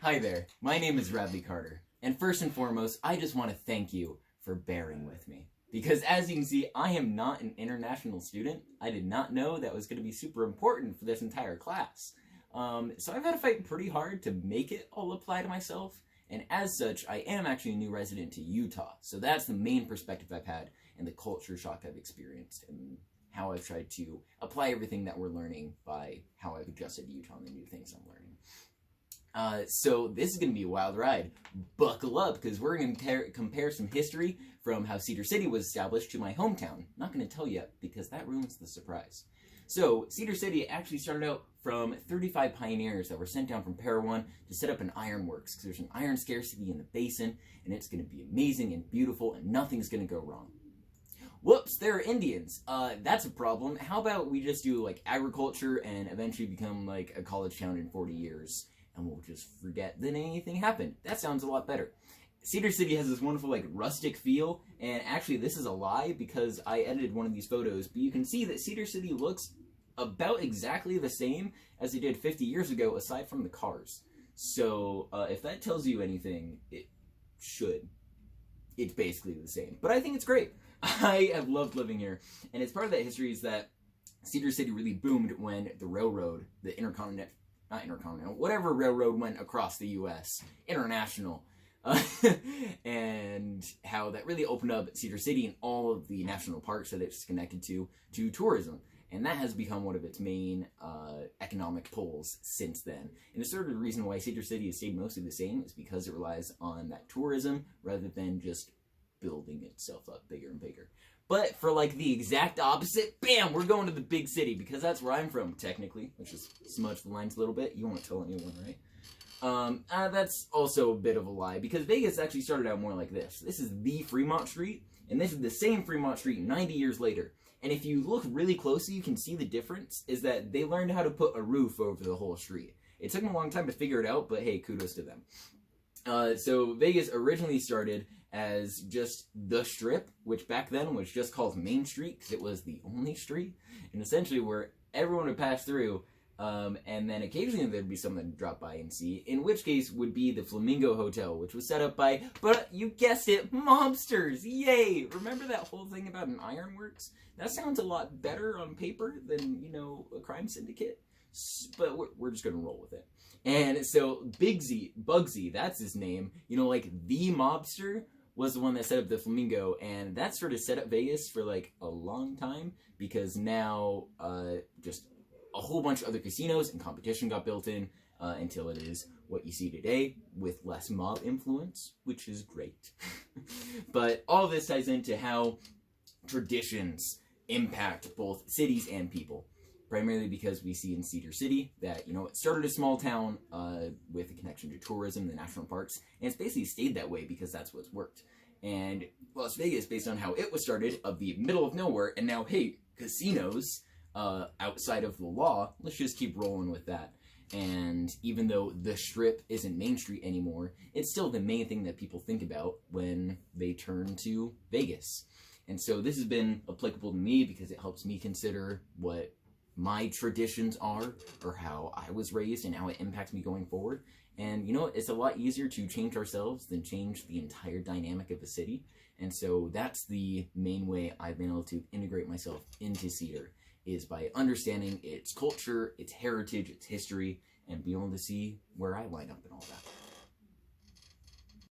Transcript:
Hi there, my name is Radley Carter, and first and foremost, I just want to thank you for bearing with me. Because as you can see, I am not an international student. I did not know that was going to be super important for this entire class. So I've had to fight pretty hard to make it all apply to myself, and as such, I am actually a new resident to Utah. So that's the main perspective I've had, and the culture shock I've experienced, and how I've tried to apply everything that we're learning by how I've adjusted to Utah and the new things I'm learning. So this is going to be a wild ride. Buckle up, because we're going to compare some history from how Cedar City was established to my hometown. Not going to tell you yet, because that ruins the surprise. So, Cedar City actually started out from 35 pioneers that were sent down from Parowan to set up an ironworks, because there's an iron scarcity in the basin, and it's going to be amazing and beautiful, and nothing's going to go wrong. Whoops, there are Indians. That's a problem. How about we just do, like, agriculture and eventually become, like, a college town in 40 years? And we'll just forget that anything happened. That sounds a lot better. Cedar City has this wonderful, like, rustic feel, and actually this is a lie because I edited one of these photos, but you can see that Cedar City looks about exactly the same as it did 50 years ago, aside from the cars. So, if that tells you anything, it should. It's basically the same. But I think it's great. I have loved living here, and it's part of that history is that Cedar City really boomed when the railroad, the not intercontinental, whatever railroad went across the U.S., international, and how that really opened up Cedar City and all of the national parks that it's connected to tourism. And that has become one of its main economic poles since then. And it's sort of the reason why Cedar City has stayed mostly the same is because it relies on that tourism rather than just building itself up bigger and bigger. But for, like, the exact opposite, bam, we're going to the big city, because that's where I'm from, technically. Let's just smudge the lines a little bit. You won't tell anyone, right? That's also a bit of a lie, because Vegas actually started out more like this. This is the Fremont Street, and this is the same Fremont Street 90 years later. And if you look really closely, you can see the difference, is that they learned how to put a roof over the whole street. It took them a long time to figure it out, but hey, kudos to them. So Vegas originally started as just the Strip, which back then was just called Main Street because it was the only street, and essentially where everyone would pass through, and then occasionally there'd be someone to drop by and see, in which case would be the Flamingo Hotel, which was set up by, but you guessed it, mobsters! Yay! Remember that whole thing about an ironworks? That sounds a lot better on paper than, you know, a crime syndicate, but we're just gonna roll with it. And so Bugsy, that's his name, you know, like the mobster, was the one that set up the Flamingo, and that sort of set up Vegas for, like, a long time, because now, just a whole bunch of other casinos and competition got built in, until it is what you see today, with less mob influence, which is great. But all this ties into how traditions impact both cities and people. Primarily because we see in Cedar City that, you know, it started a small town with a connection to tourism, the national parks, and it's basically stayed that way because that's what's worked. And Las Vegas, based on how it was started, of the middle of nowhere, and now, hey, casinos outside of the law, let's just keep rolling with that. And even though the Strip isn't Main Street anymore, it's still the main thing that people think about when they turn to Vegas. And so this has been applicable to me because it helps me consider what my traditions are, or how I was raised and how it impacts me going forward. And you know, it's a lot easier to change ourselves than change the entire dynamic of a city. And so that's the main way I've been able to integrate myself into Cedar, is by understanding its culture, its heritage, its history, and be able to see where I line up and all that.